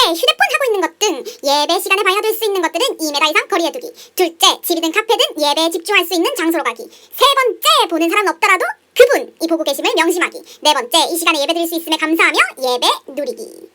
휴대폰 하고 있는 것 등 예배 시간에 봐야 될 수 있는 것들은 2m 이상 거리에 두기. 둘째, 집이든 카페든 예배에 집중할 수 있는 장소로 가기. 세 번째, 보는 사람 없더라도 그분이 보고 계심을 명심하기. 네 번째, 이 시간에 예배 드릴 수 있음에 감사하며 예배 누리기.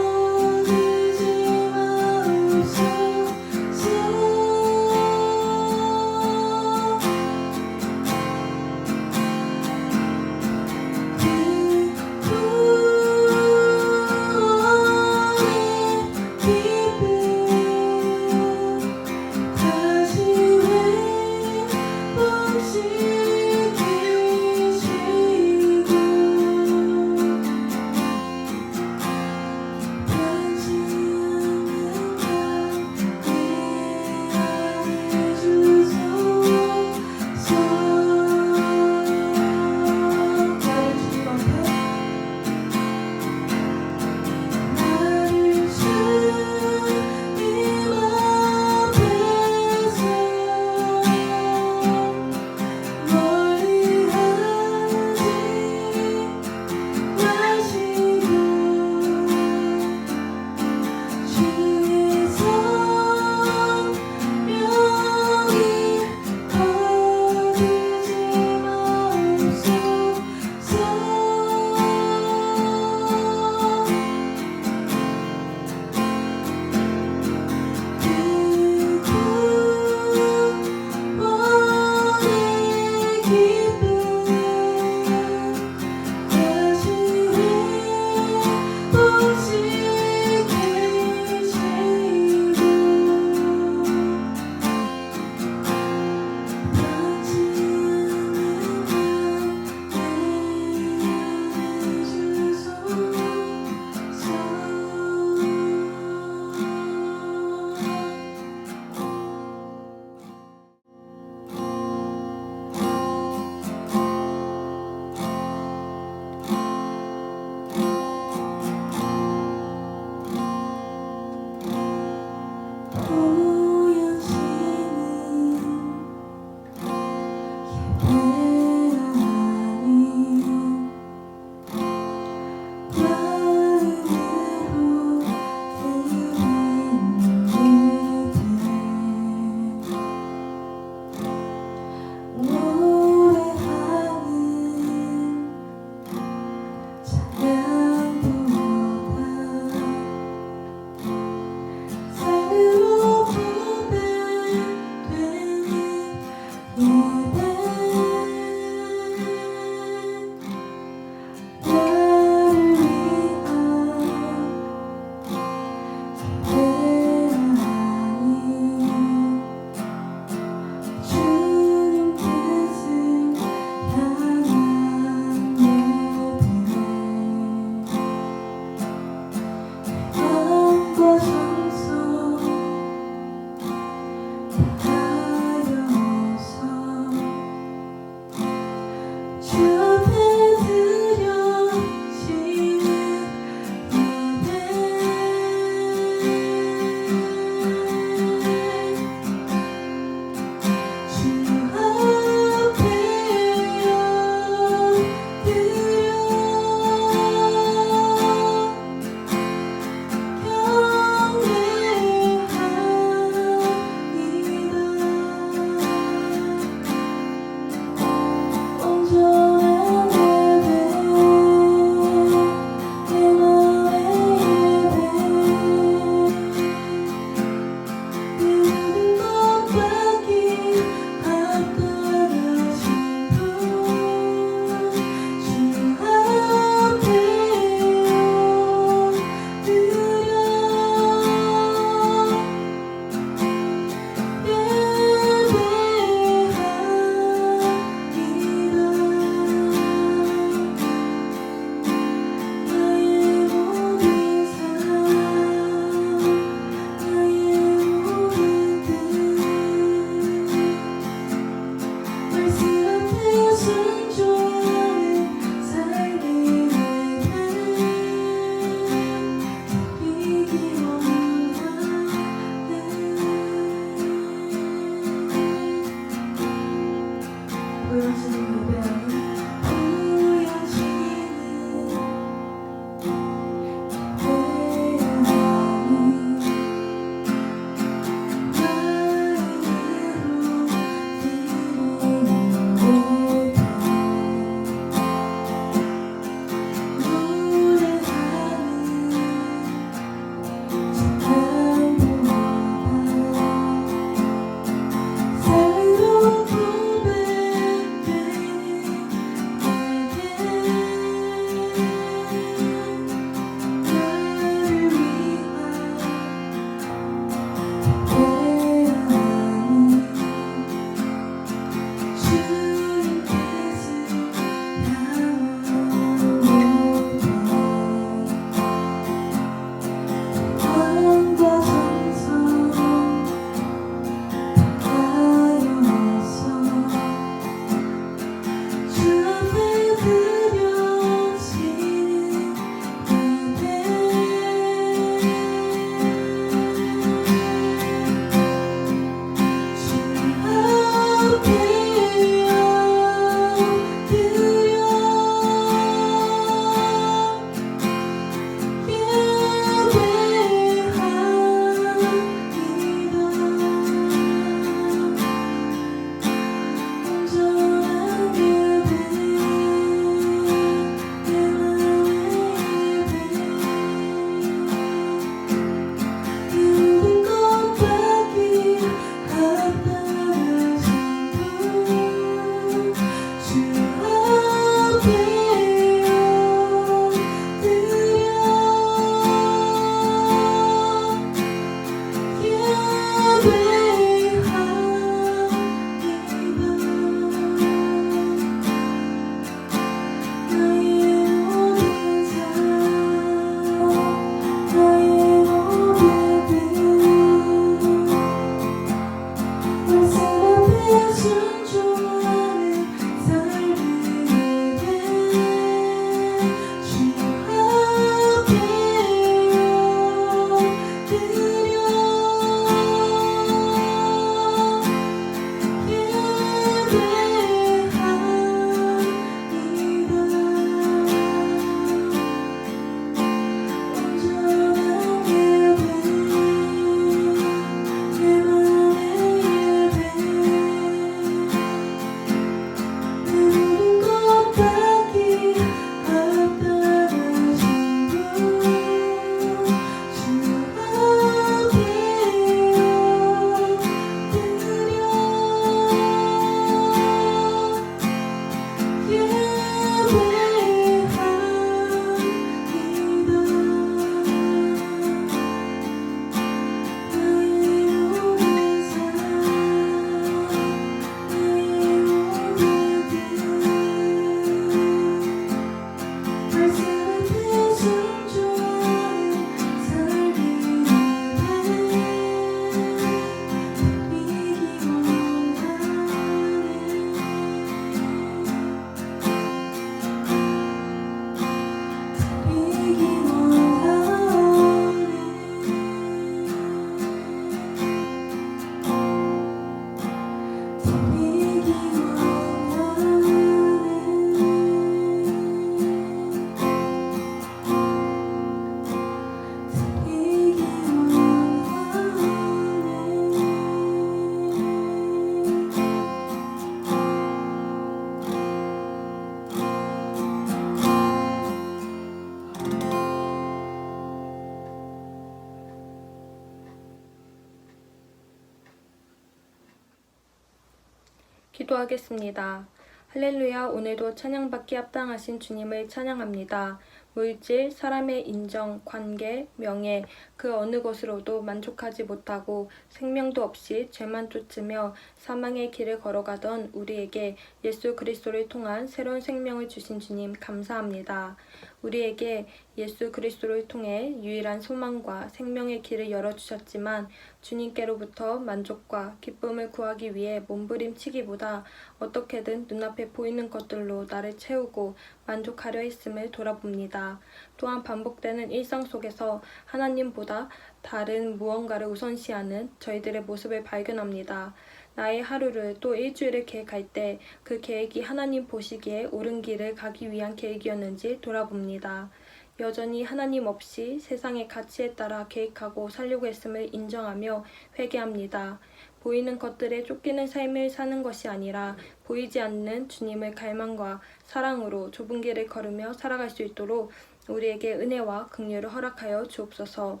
기도하겠습니다. 할렐루야. 오늘도 찬양받기 합당하신 주님을 찬양합니다. 물질, 사람의 인정, 관계, 명예, 그 어느 것으로도 만족하지 못하고 생명도 없이 죄만 쫓으며 사망의 길을 걸어가던 우리에게 예수 그리스도를 통한 새로운 생명을 주신 주님 감사합니다. 우리에게 예수 그리스도를 통해 유일한 소망과 생명의 길을 열어주셨지만 주님께로부터 만족과 기쁨을 구하기 위해 몸부림치기보다 어떻게든 눈앞에 보이는 것들로 나를 채우고 만족하려 했음을 돌아봅니다. 또한 반복되는 일상 속에서 하나님보다 다른 무언가를 우선시하는 저희들의 모습을 발견합니다. 나의 하루를 또 일주일을 계획할 때 그 계획이 하나님 보시기에 옳은 길을 가기 위한 계획이었는지 돌아봅니다. 여전히 하나님 없이 세상의 가치에 따라 계획하고 살려고 했음을 인정하며 회개합니다. 보이는 것들에 쫓기는 삶을 사는 것이 아니라 보이지 않는 주님의 갈망과 사랑으로 좁은 길을 걸으며 살아갈 수 있도록 우리에게 은혜와 긍휼을 허락하여 주옵소서.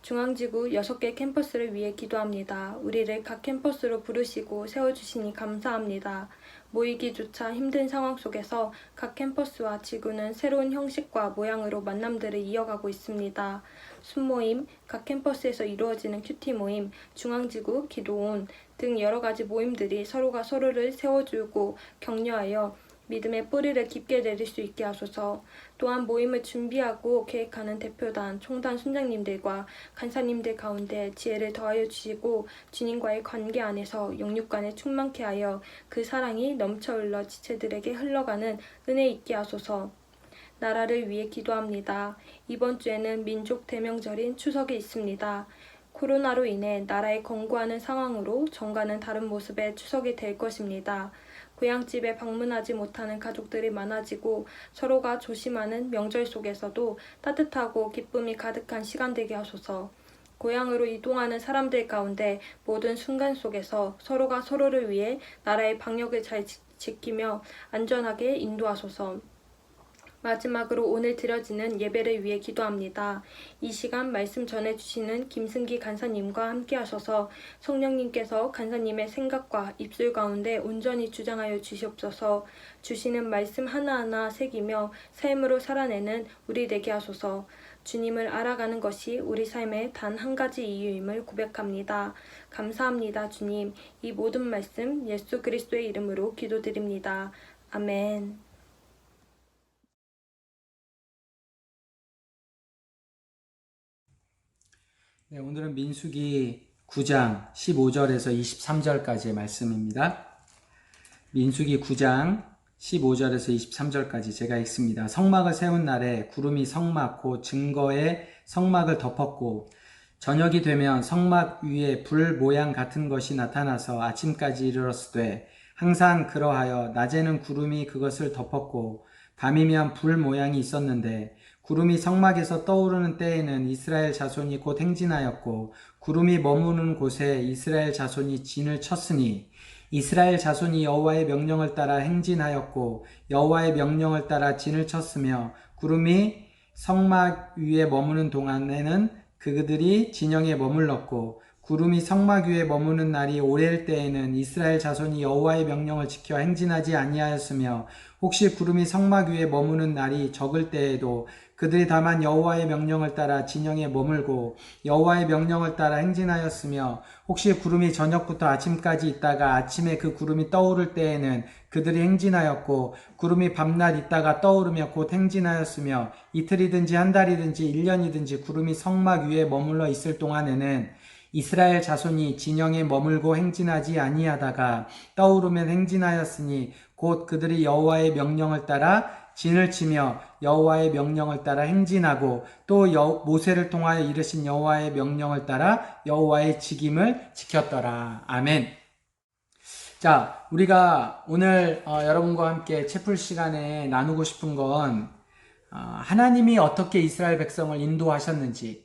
중앙지구 6개 캠퍼스를 위해 기도합니다. 우리를 각 캠퍼스로 부르시고 세워주시니 감사합니다. 모이기조차 힘든 상황 속에서 각 캠퍼스와 지구는 새로운 형식과 모양으로 만남들을 이어가고 있습니다. 순모임, 각 캠퍼스에서 이루어지는 큐티 모임, 중앙지구, 기도원 등 여러 가지 모임들이 서로가 서로를 세워주고 격려하여 믿음의 뿌리를 깊게 내릴 수 있게 하소서. 또한 모임을 준비하고 계획하는 대표단, 총단 순장님들과 간사님들 가운데 지혜를 더하여 주시고 주님과의 관계 안에서 영육간에 충만케 하여 그 사랑이 넘쳐 흘러 지체들에게 흘러가는 은혜 있게 하소서. 나라를 위해 기도합니다. 이번 주에는 민족 대명절인 추석이 있습니다. 코로나로 인해 나라에 건국하는 상황으로 정과는 다른 모습의 추석이 될 것입니다. 고향집에 방문하지 못하는 가족들이 많아지고 서로가 조심하는 명절 속에서도 따뜻하고 기쁨이 가득한 시간 되게 하소서. 고향으로 이동하는 사람들 가운데 모든 순간 속에서 서로가 서로를 위해 나라의 방역을 잘 지키며 안전하게 인도하소서. 마지막으로 오늘 드려지는 예배를 위해 기도합니다. 이 시간 말씀 전해주시는 김승기 간사님과 함께 하셔서 성령님께서 간사님의 생각과 입술 가운데 온전히 주장하여 주시옵소서. 주시는 말씀 하나하나 새기며 삶으로 살아내는 우리 되게 하소서. 주님을 알아가는 것이 우리 삶의 단 한 가지 이유임을 고백합니다. 감사합니다, 주님. 이 모든 말씀 예수 그리스도의 이름으로 기도드립니다. 아멘. 네, 오늘은 민수기 9장 15절에서 23절까지의 말씀입니다. 민수기 9장 15절에서 23절까지 제가 읽습니다. 성막을 세운 날에 구름이 성막 곧 증거의 성막을 덮었고 저녁이 되면 성막 위에 불 모양 같은 것이 나타나서 아침까지 이르렀으되 항상 그러하여 낮에는 구름이 그것을 덮었고 밤이면 불 모양이 있었는데 구름이 성막에서 떠오르는 때에는 이스라엘 자손이 곧 행진하였고 구름이 머무는 곳에 이스라엘 자손이 진을 쳤으니 이스라엘 자손이 여호와의 명령을 따라 행진하였고 여호와의 명령을 따라 진을 쳤으며 구름이 성막 위에 머무는 동안에는 그들이 진영에 머물렀고 구름이 성막 위에 머무는 날이 오래일 때에는 이스라엘 자손이 여호와의 명령을 지켜 행진하지 아니하였으며 혹시 구름이 성막 위에 머무는 날이 적을 때에도 그들이 다만 여호와의 명령을 따라 진영에 머물고 여호와의 명령을 따라 행진하였으며 혹시 구름이 저녁부터 아침까지 있다가 아침에 그 구름이 떠오를 때에는 그들이 행진하였고 구름이 밤낮 있다가 떠오르며 곧 행진하였으며 이틀이든지 한 달이든지 1년이든지 구름이 성막 위에 머물러 있을 동안에는 이스라엘 자손이 진영에 머물고 행진하지 아니하다가 떠오르면 행진하였으니 곧 그들이 여호와의 명령을 따라 진을 치며 여호와의 명령을 따라 행진하고 또 모세를 통하여 이르신 여호와의 명령을 따라 여호와의 직임을 지켰더라. 아멘. 자, 우리가 오늘 여러분과 함께 채플 시간에 나누고 싶은 건 하나님이 어떻게 이스라엘 백성을 인도하셨는지,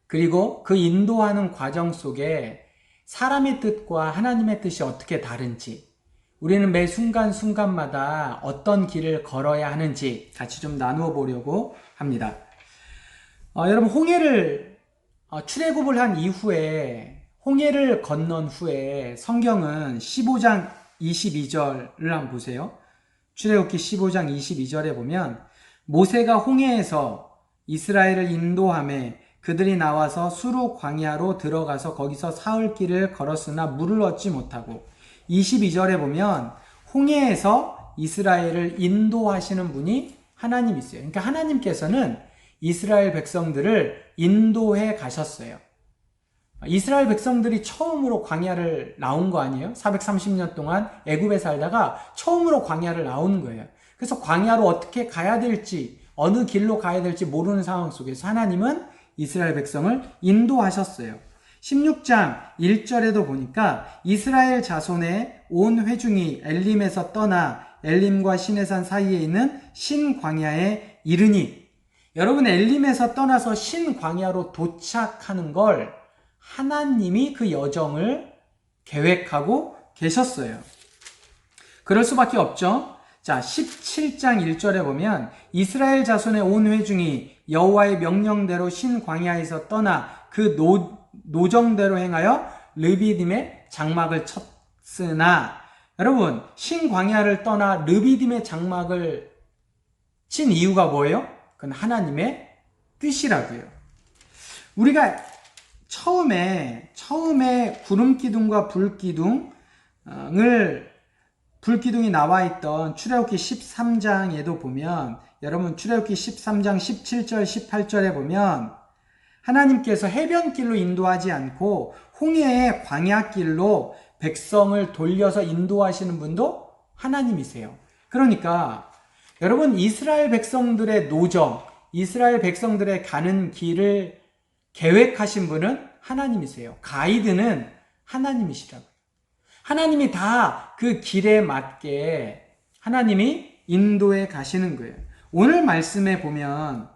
그리고 그 인도하는 과정 속에 사람의 뜻과 하나님의 뜻이 어떻게 다른지, 우리는 매 순간순간마다 어떤 길을 걸어야 하는지 같이 좀 나누어 보려고 합니다. 여러분, 홍해를 출애굽을 한 이후에, 홍해를 건넌 후에 성경은 15장 22절을 한번 보세요. 출애굽기 15장 22절에 보면 모세가 홍해에서 이스라엘을 인도하매 그들이 나와서 수르 광야로 들어가서 거기서 사흘 길을 걸었으나 물을 얻지 못하고 22절에 보면 홍해에서 이스라엘을 인도하시는 분이 하나님이세요. 그러니까 하나님께서는 이스라엘 백성들을 인도해 가셨어요. 이스라엘 백성들이 처음으로 광야를 나온 거 아니에요? 430년 동안 애굽에 살다가 처음으로 광야를 나오는 거예요. 그래서 광야로 어떻게 가야 될지, 어느 길로 가야 될지 모르는 상황 속에서 하나님은 이스라엘 백성을 인도하셨어요. 16장 1절에도 보니까 이스라엘 자손의 온 회중이 엘림에서 떠나 엘림과 시내산 사이에 있는 신광야에 이르니, 여러분 엘림에서 떠나서 신광야로 도착하는 걸 하나님이 그 여정을 계획하고 계셨어요. 그럴 수밖에 없죠. 자, 17장 1절에 보면 이스라엘 자손의 온 회중이 여호와의 명령대로 신광야에서 떠나 그 노정대로 행하여 르비딤의 장막을 쳤으나, 여러분 신광야를 떠나 르비딤의 장막을 친 이유가 뭐예요? 그건 하나님의 뜻이라고요. 우리가 처음에 구름기둥과 불기둥이 나와 있던 출애굽기 13장에도 보면, 여러분 출애굽기 13장 17절 18절에 보면 하나님께서 해변길로 인도하지 않고 홍해의 광야길로 백성을 돌려서 인도하시는 분도 하나님이세요. 그러니까 여러분 이스라엘 백성들의 노정, 이스라엘 백성들의 가는 길을 계획하신 분은 하나님이세요. 가이드는 하나님이시라고요. 하나님이 다 그 길에 맞게 하나님이 인도해 가시는 거예요. 오늘 말씀에 보면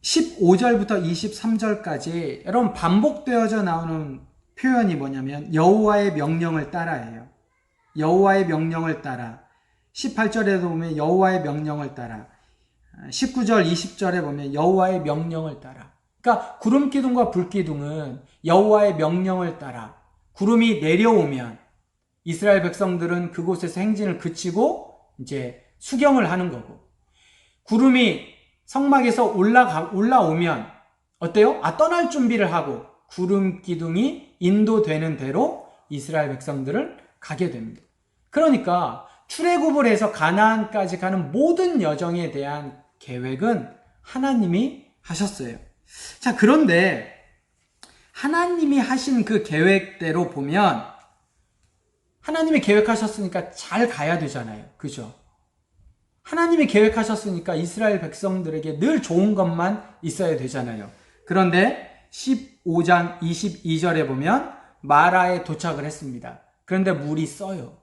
15절부터 23절까지 여러분 반복되어져 나오는 표현이 뭐냐면 여호와의 명령을 따라예요. 여호와의 명령을 따라. 18절에도 보면 여호와의 명령을 따라. 19절 20절에 보면 여호와의 명령을 따라. 그러니까 구름기둥과 불기둥은 여호와의 명령을 따라 구름이 내려오면 이스라엘 백성들은 그곳에서 행진을 그치고 이제 수경을 하는 거고, 구름이 성막에서 올라오면 어때요? 떠날 준비를 하고 구름기둥이 인도되는 대로 이스라엘 백성들을 가게 됩니다. 그러니까 출애굽을 해서 가나안까지 가는 모든 여정에 대한 계획은 하나님이 하셨어요. 자, 그런데 하나님이 하신 그 계획대로 보면 하나님이 계획하셨으니까 잘 가야 되잖아요. 그죠? 하나님이 계획하셨으니까 이스라엘 백성들에게 늘 좋은 것만 있어야 되잖아요. 그런데 15장 22절에 보면 마라에 도착을 했습니다. 그런데 물이 써요.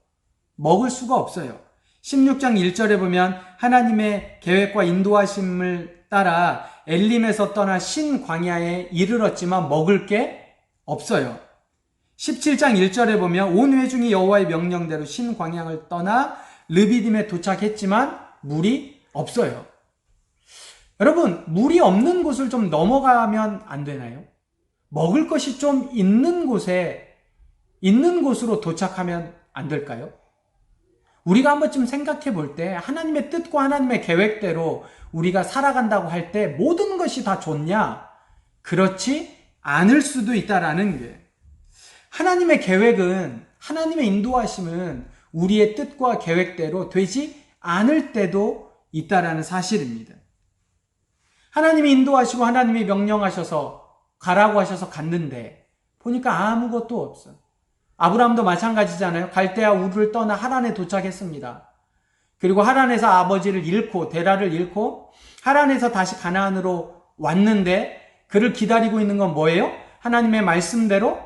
먹을 수가 없어요. 16장 1절에 보면 하나님의 계획과 인도하심을 따라 엘림에서 떠나 신광야에 이르렀지만 먹을 게 없어요. 17장 1절에 보면 온 회중이 여호와의 명령대로 신광야를 떠나 르비딤에 도착했지만 물이 없어요. 여러분, 물이 없는 곳을 좀 넘어가면 안 되나요? 먹을 것이 좀 있는 곳으로 도착하면 안 될까요? 우리가 한 번쯤 생각해 볼 때 하나님의 뜻과 하나님의 계획대로 우리가 살아간다고 할 때 모든 것이 다 좋냐? 그렇지 않을 수도 있다라는 거예요. 하나님의 계획은, 하나님의 인도하심은 우리의 뜻과 계획대로 되지 않을 때도 있다라는 사실입니다. 하나님이 인도하시고 하나님이 명령하셔서 가라고 하셔서 갔는데 보니까 아무것도 없어. 아브라함도 마찬가지잖아요. 갈대아 우르를 떠나 하란에 도착했습니다. 그리고 하란에서 아버지를 잃고 데라를 잃고 하란에서 다시 가나안으로 왔는데 그를 기다리고 있는 건 뭐예요? 하나님의 말씀대로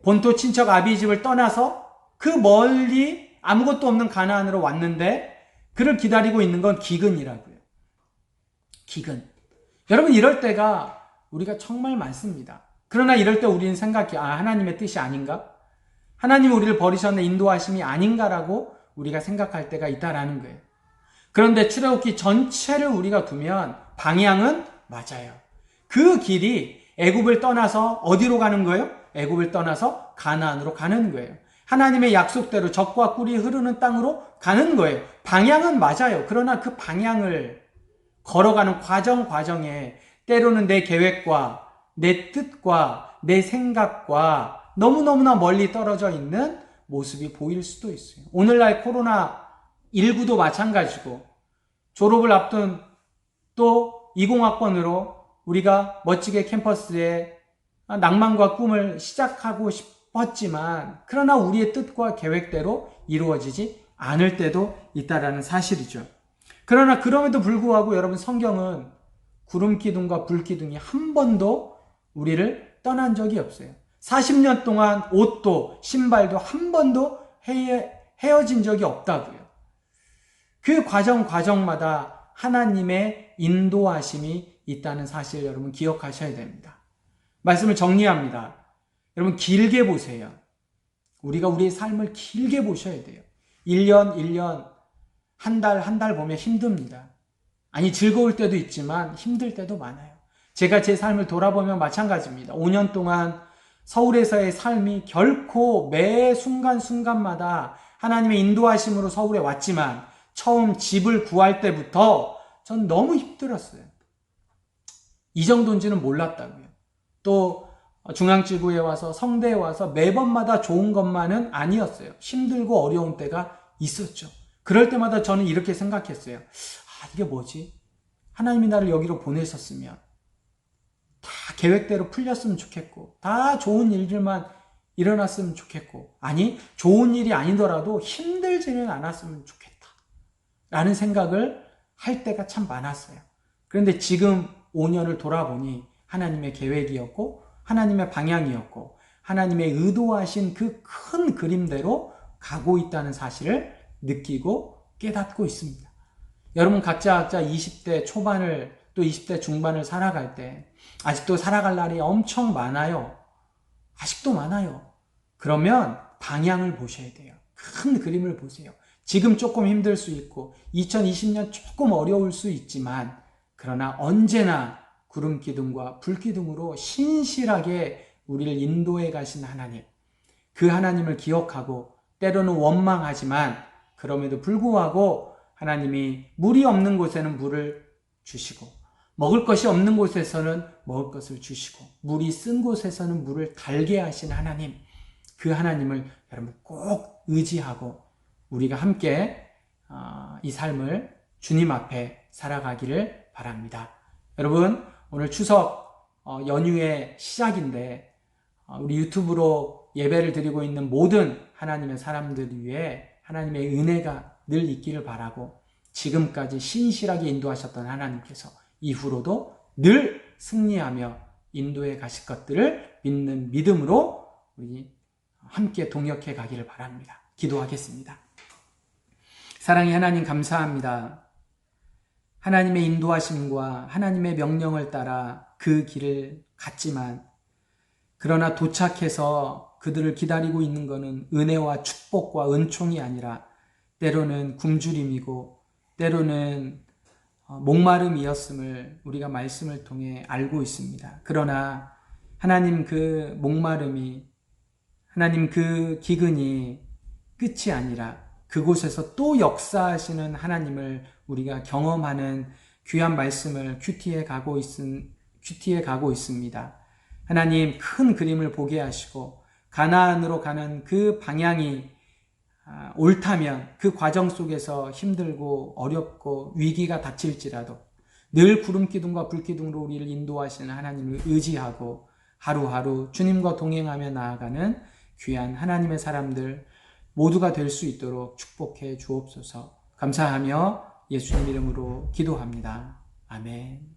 본토 친척 아비집을 떠나서 그 멀리 아무것도 없는 가나안으로 왔는데 그를 기다리고 있는 건 기근이라고요. 기근. 여러분, 이럴 때가 우리가 정말 많습니다. 그러나 이럴 때 우리는 생각해, 하나님의 뜻이 아닌가? 하나님이 우리를 버리셨네, 인도하심이 아닌가라고 우리가 생각할 때가 있다라는 거예요. 그런데 출애굽기 전체를 우리가 두면 방향은 맞아요. 그 길이 애굽을 떠나서 어디로 가는 거예요? 애굽을 떠나서 가나안으로 가는 거예요. 하나님의 약속대로 젖과 꿀이 흐르는 땅으로 가는 거예요. 방향은 맞아요. 그러나 그 방향을 걸어가는 과정에 때로는 내 계획과 내 뜻과 내 생각과 너무너무나 멀리 떨어져 있는 모습이 보일 수도 있어요. 오늘날 코로나19도 마찬가지고 졸업을 앞둔 또 20학번으로 우리가 멋지게 캠퍼스에 낭만과 꿈을 시작하고 싶었지만 그러나 우리의 뜻과 계획대로 이루어지지 않을 때도 있다라는 사실이죠. 그러나 그럼에도 불구하고 여러분 성경은 구름 기둥과 불 기둥이 한 번도 우리를 떠난 적이 없어요. 40년 동안 옷도 신발도 한 번도 헤어진 적이 없다고요. 그 과정마다 하나님의 인도하심이 있다는 사실 여러분 기억하셔야 됩니다. 말씀을 정리합니다. 여러분 길게 보세요. 우리가 우리의 삶을 길게 보셔야 돼요. 1년, 한 달 보면 힘듭니다. 아니 즐거울 때도 있지만 힘들 때도 많아요. 제가 제 삶을 돌아보면 마찬가지입니다. 5년 동안 서울에서의 삶이 결코 매 순간마다 하나님의 인도하심으로 서울에 왔지만 처음 집을 구할 때부터 전 너무 힘들었어요. 이 정도인지는 몰랐다고요. 또 중앙지구에 와서 성대에 와서 매번마다 좋은 것만은 아니었어요. 힘들고 어려운 때가 있었죠. 그럴 때마다 저는 이렇게 생각했어요. 이게 뭐지? 하나님이 나를 여기로 보내셨으면 다 계획대로 풀렸으면 좋겠고 다 좋은 일들만 일어났으면 좋겠고 아니 좋은 일이 아니더라도 힘들지는 않았으면 좋겠다 라는 생각을 할 때가 참 많았어요. 그런데 지금 5년을 돌아보니 하나님의 계획이었고 하나님의 방향이었고 하나님의 의도하신 그 큰 그림대로 가고 있다는 사실을 느끼고 깨닫고 있습니다. 여러분 각자 20대 초반을 또 20대 중반을 살아갈 때 아직도 살아갈 날이 엄청 많아요. 아직도 많아요. 그러면 방향을 보셔야 돼요. 큰 그림을 보세요. 지금 조금 힘들 수 있고 2020년 조금 어려울 수 있지만 그러나 언제나 구름 기둥과 불 기둥으로 신실하게 우리를 인도해 가신 하나님, 그 하나님을 기억하고 때로는 원망하지만 그럼에도 불구하고 하나님이 물이 없는 곳에는 물을 주시고 먹을 것이 없는 곳에서는 먹을 것을 주시고 물이 쓴 곳에서는 물을 달게 하신 하나님, 그 하나님을 여러분 꼭 의지하고 우리가 함께 이 삶을 주님 앞에 살아가기를 바랍니다. 여러분 오늘 추석 연휴의 시작인데 우리 유튜브로 예배를 드리고 있는 모든 하나님의 사람들 위해 하나님의 은혜가 늘 있기를 바라고 지금까지 신실하게 인도하셨던 하나님께서 이후로도 늘 승리하며 인도해 가실 것들을 믿는 믿음으로 우리 함께 동역해 가기를 바랍니다. 기도하겠습니다. 사랑의 하나님 감사합니다. 하나님의 인도하심과 하나님의 명령을 따라 그 길을 갔지만 그러나 도착해서 그들을 기다리고 있는 것은 은혜와 축복과 은총이 아니라 때로는 굶주림이고 때로는 목마름이었음을 우리가 말씀을 통해 알고 있습니다. 그러나 하나님 그 목마름이 하나님 그 기근이 끝이 아니라 그곳에서 또 역사하시는 하나님을 우리가 경험하는 귀한 말씀을 큐티해 가고 있습니다. 하나님 큰 그림을 보게 하시고 가나안으로 가는 그 방향이 옳다면 그 과정 속에서 힘들고 어렵고 위기가 닥칠지라도 늘 구름 기둥과 불 기둥으로 우리를 인도하시는 하나님을 의지하고 하루하루 주님과 동행하며 나아가는 귀한 하나님의 사람들 모두가 될 수 있도록 축복해 주옵소서. 감사하며 예수님 이름으로 기도합니다. 아멘.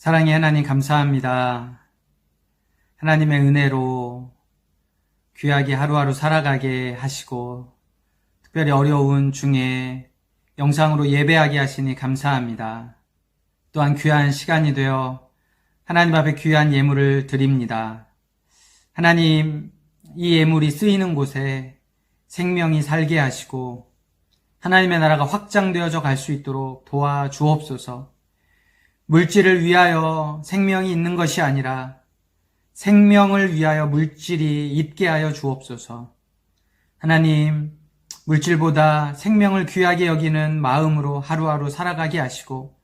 사랑의 하나님 감사합니다. 하나님의 은혜로 귀하게 하루하루 살아가게 하시고 특별히 어려운 중에 영상으로 예배하게 하시니 감사합니다. 또한 귀한 시간이 되어 하나님 앞에 귀한 예물을 드립니다. 하나님, 이 예물이 쓰이는 곳에 생명이 살게 하시고 하나님의 나라가 확장되어져 갈 수 있도록 도와주옵소서. 물질을 위하여 생명이 있는 것이 아니라 생명을 위하여 물질이 있게 하여 주옵소서. 하나님, 물질보다 생명을 귀하게 여기는 마음으로 하루하루 살아가게 하시고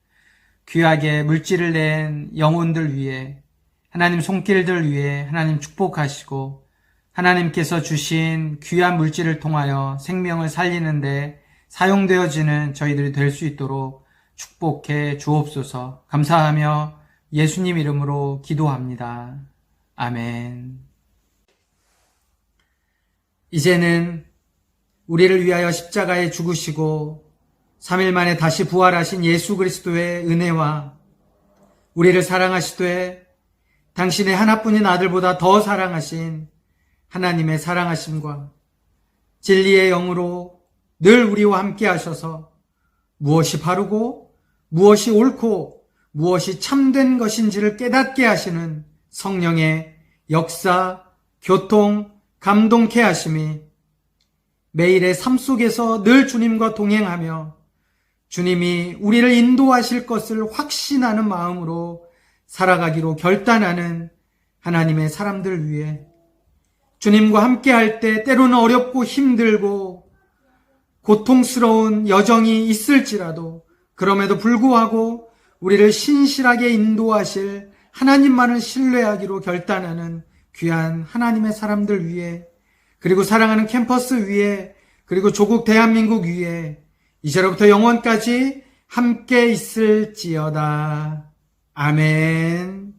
귀하게 물질을 낸 영혼들 위해 하나님 손길들 위해 하나님 축복하시고 하나님께서 주신 귀한 물질을 통하여 생명을 살리는데 사용되어지는 저희들이 될 수 있도록 축복해 주옵소서. 감사하며 예수님 이름으로 기도합니다. 아멘. 이제는 우리를 위하여 십자가에 죽으시고 3일 만에 다시 부활하신 예수 그리스도의 은혜와 우리를 사랑하시되 당신의 하나뿐인 아들보다 더 사랑하신 하나님의 사랑하심과 진리의 영으로 늘 우리와 함께 하셔서 무엇이 바르고 무엇이 옳고 무엇이 참된 것인지를 깨닫게 하시는 성령의 역사, 교통, 감동케 하심이 매일의 삶 속에서 늘 주님과 동행하며 주님이 우리를 인도하실 것을 확신하는 마음으로 살아가기로 결단하는 하나님의 사람들 위해 주님과 함께 할 때 때로는 어렵고 힘들고 고통스러운 여정이 있을지라도 그럼에도 불구하고 우리를 신실하게 인도하실 하나님만을 신뢰하기로 결단하는 귀한 하나님의 사람들 위해 그리고 사랑하는 캠퍼스 위에 그리고 조국 대한민국 위에 이제로부터 영원까지 함께 있을지어다. 아멘.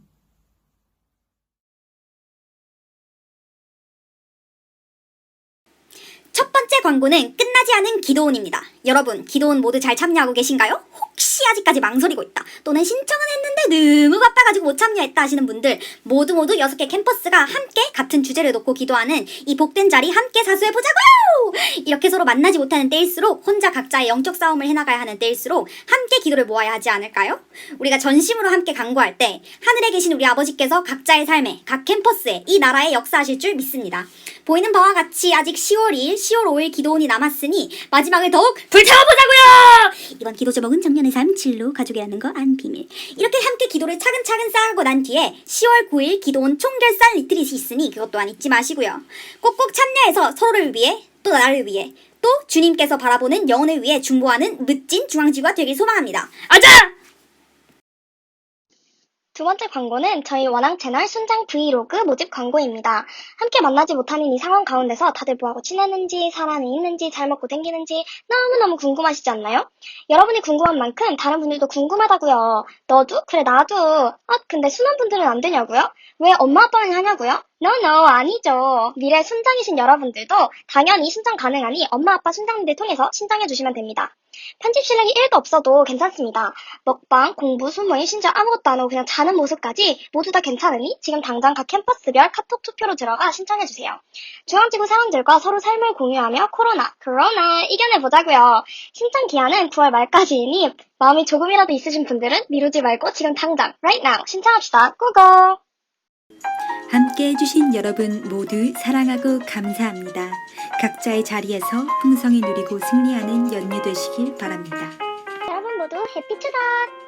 첫 번째 광고는 끝나지 않은 기도원입니다. 여러분, 기도원 모두 잘 참여하고 계신가요? 혹시 아직까지 망설이고 있다, 또는 신청은 했는데 너무 바빠가지고 못 참여했다 하시는 분들 모두 6개 캠퍼스가 함께 같은 주제를 놓고 기도하는 이 복된 자리 함께 사수해보자고요! 이렇게 서로 만나지 못하는 때일수록 혼자 각자의 영적 싸움을 해나가야 하는 때일수록 함께 기도를 모아야 하지 않을까요? 우리가 전심으로 함께 간구할 때 하늘에 계신 우리 아버지께서 각자의 삶에, 각 캠퍼스에, 이 나라에 역사하실 줄 믿습니다. 보이는 바와 같이 아직 10월 2일, 10월 5일 기도원이 남았으니 마지막을 더욱 불태워보자고요! 이번 기도 제목은 정년의 삶, 진로, 가족의 하는 거 안 비밀. 이렇게 함께 기도를 차근차근 쌓아가고 난 뒤에 10월 9일 기도원 총결산 리트릿이 있으니 그것 또한 잊지 마시고요. 꼭꼭 참여해서 서로를 위해, 또 나를 위해, 또 주님께서 바라보는 영혼을 위해 중보하는 멋진 중앙지구가 되길 소망합니다. 아자! 두 번째 광고는 저희 원앙 채널 순장 브이로그 모집 광고입니다. 함께 만나지 못하는 이 상황 가운데서 다들 뭐하고 지내는지, 사람이 있는지, 잘 먹고 댕기는지 너무너무 궁금하시지 않나요? 여러분이 궁금한 만큼 다른 분들도 궁금하다고요. 너도? 그래 나도. 근데 순원분들은 안 되냐고요? 왜 엄마 아빠만 하냐고요? No, 아니죠. 미래 순장이신 여러분들도 당연히 순장 가능하니 엄마 아빠 순장님들 통해서 신청해주시면 됩니다. 편집 실력이 1도 없어도 괜찮습니다. 먹방, 공부, 소모임, 심지어 아무것도 안 하고 그냥 자는 모습까지 모두 다 괜찮으니 지금 당장 각 캠퍼스별 카톡 투표로 들어가 신청해주세요. 중앙지구 사람들과 서로 삶을 공유하며 코로나 이겨내보자고요. 신청 기한은 9월 말까지이니 마음이 조금이라도 있으신 분들은 미루지 말고 지금 당장 right now 신청합시다. 고고! 함께 해주신 여러분 모두 사랑하고 감사합니다. 각자의 자리에서 풍성히 누리고 승리하는 연휴 되시길 바랍니다. 여러분 모두 해피 투닥!